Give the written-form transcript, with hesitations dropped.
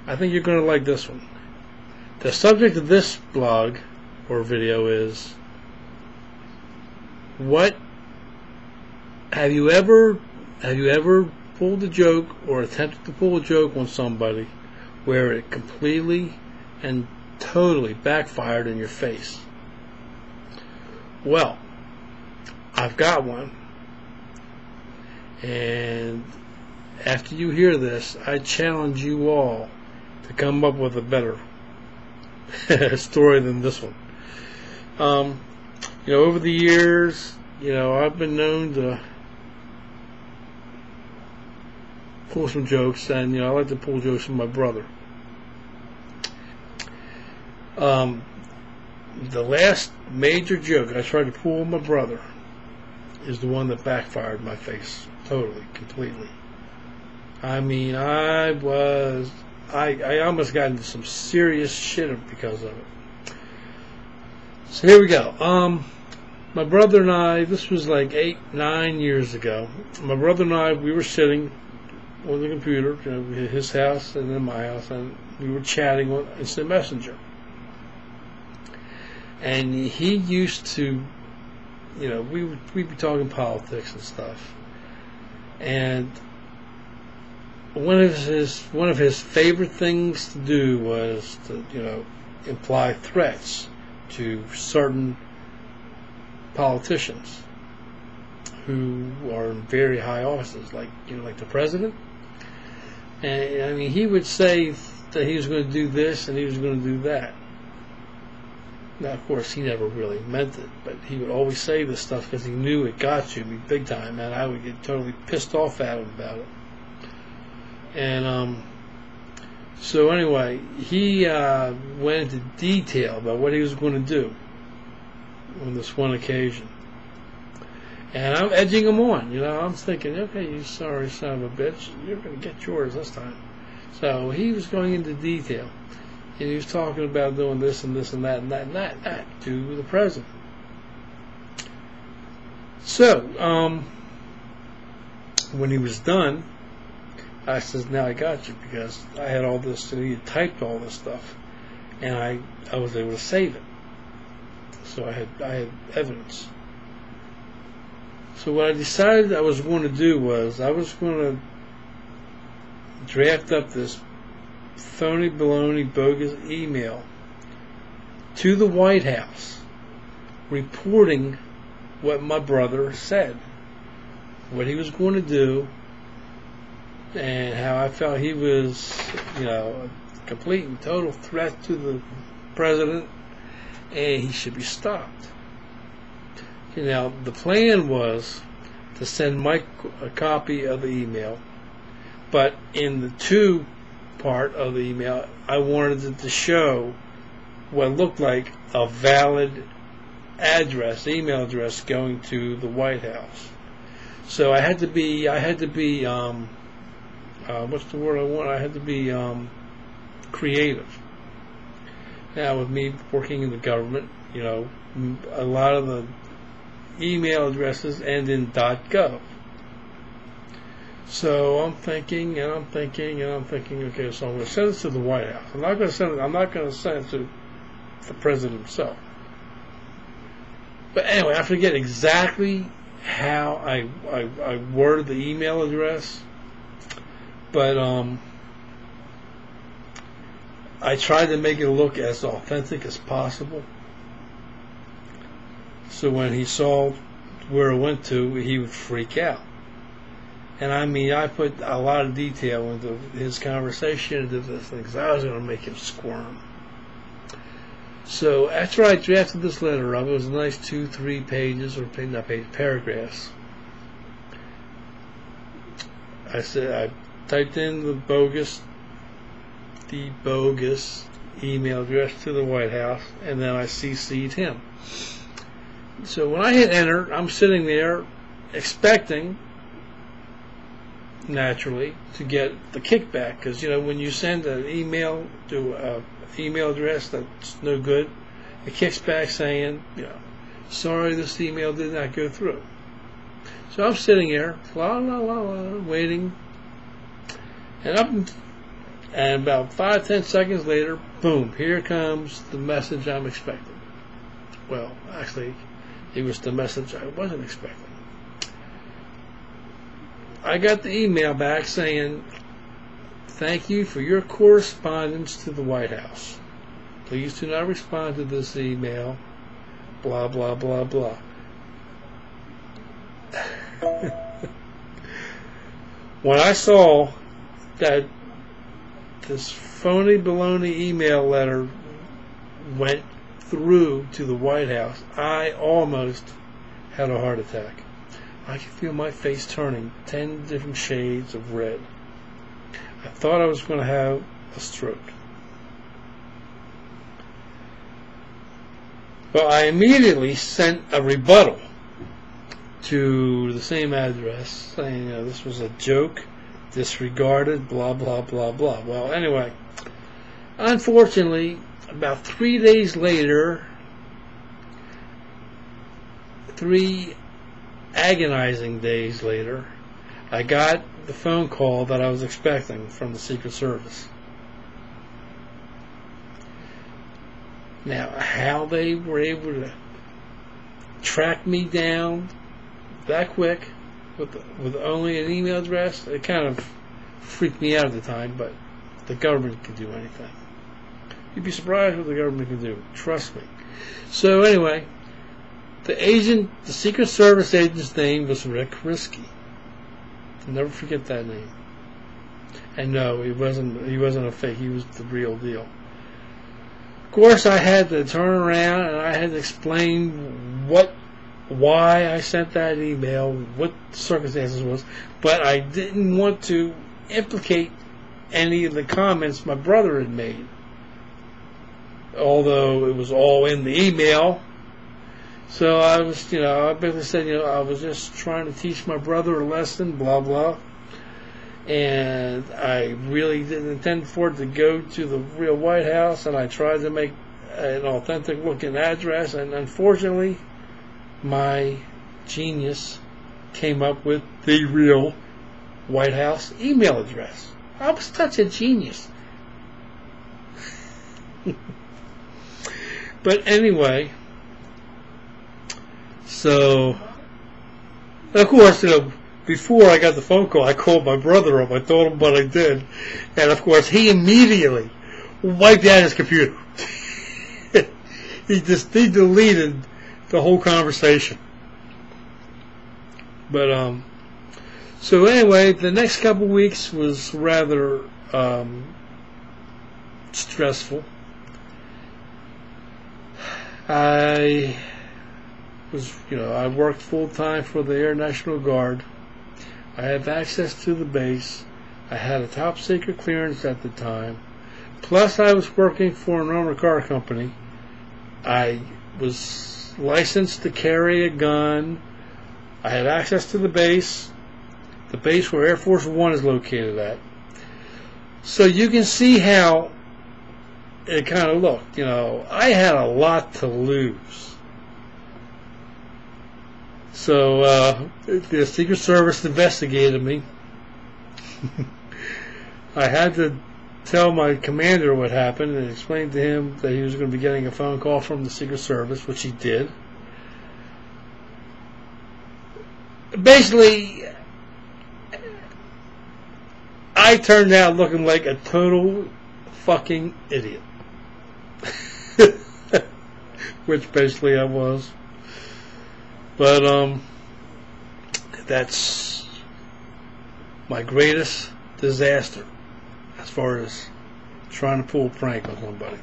I think you're going to like this one. The subject of this blog or video is, what have you ever pulled a joke or attempted to pull a joke on somebody where it completely and totally backfired in your face? Well, I've got one, and after you hear this, I challenge you all to come up with a better story than this one. Over the years, I've been known to pull some jokes, and I like to pull jokes with my brother. The last major joke I tried to pull with my brother is the one that backfired in my face, totally, completely. I mean, I almost got into some serious shit because of it. So here we go. My brother and I, this was like 8-9 years ago. My brother and I, we were sitting on the computer, his house and then my house, and we were chatting on Instant Messenger. And he used to, we'd be talking politics and stuff. And one of his favorite things to do was to, imply threats to certain politicians who are in very high offices, like the president. And I mean, he would say that he was going to do this and he was going to do that. Now, of course, he never really meant it, but he would always say this stuff because he knew it got you big time, and I would get totally pissed off at him about it. And so anyway, he went into detail about what he was going to do on this one occasion. And I'm edging him on, I'm thinking, okay, you sorry son of a bitch, you're going to get yours this time. So he was going into detail. And he was talking about doing this and this and that and that and that, and that to the president. So, when he was done, I says, now I got you, because I had all this, and he had typed all this stuff, and I was able to save it. So I had evidence. So what I decided I was going to do was, I was going to draft up this phony, baloney, bogus email to the White House reporting what my brother said, what he was going to do, and how I felt he was, a complete and total threat to the president, and he should be stopped. Now, the plan was to send Mike a copy of the email, but in the to part of the email, I wanted it to show what looked like a valid email address going to the White House. So I had to be what's the word I want? I had to be creative. Now, with me working in the government, a lot of the email addresses end in .gov. So I'm thinking, okay, so I'm going to send it to the White House. I'm not going to send it to the president himself. But anyway, I forget exactly how I worded the email address, but I tried to make it look as authentic as possible. So when he saw where it went to, he would freak out. And I mean, I put a lot of detail into his conversation, into this thing, because I was going to make him squirm. So after I drafted this letter up, it was a nice 2-3 pages, or paragraphs. I typed in the bogus email address to the White House, and then I CC'd him. So when I hit enter, I'm sitting there expecting, naturally, to get the kickback, because when you send an email to an email address that's no good, it kicks back saying, sorry, this email did not go through. So I'm sitting here, waiting, and And about 5-10 seconds later, boom, here comes the message I'm expecting. Well, actually, it was the message I wasn't expecting. I got the email back saying, "Thank you for your correspondence to the White House. Please do not respond to this email, blah, blah, blah, blah." When I saw that this phony baloney email letter went through to the White House, I almost had a heart attack. I could feel my face turning 10 different shades of red. I thought I was going to have a stroke. Well, I immediately sent a rebuttal to the same address saying, this was a joke, disregarded, blah, blah, blah, blah. Well, anyway, unfortunately, about 3 days later, 3 agonizing days later, I got the phone call that I was expecting from the Secret Service. Now, how they were able to track me down that quick with only an email address, it kind of freaked me out at the time, but the government could do anything. You'd be surprised what the government can do. Trust me. So anyway, the Secret Service agent's name was Rick Risky. I'll never forget that name. And no, he wasn't a fake. He was the real deal. Of course, I had to turn around and I had to explain why I sent that email, what the circumstances was, but I didn't want to implicate any of the comments my brother had made. Although it was all in the email. So I was, I basically said, I was just trying to teach my brother a lesson, blah, blah. And I really didn't intend for it to go to the real White House, and I tried to make an authentic looking address, and unfortunately, my genius came up with the real White House email address. I was such a genius. But anyway, so, of course, before I got the phone call, I called my brother up. I told him what I did. And, of course, he immediately wiped out his computer. He deleted the whole conversation. But, so anyway, the next couple weeks was rather stressful. I worked full-time for the Air National Guard. I had access to the base. I had a top-secret clearance at the time. Plus, I was working for an armored car company. I was licensed to carry a gun. I had access to the base where Air Force One is located at. So you can see how it kind of looked. I had a lot to lose. So the Secret Service investigated me. I had to tell my commander what happened and explain to him that he was going to be getting a phone call from the Secret Service, which he did. Basically, I turned out looking like a total fucking idiot. Which basically I was. But that's my greatest disaster as far as trying to pull a prank on somebody.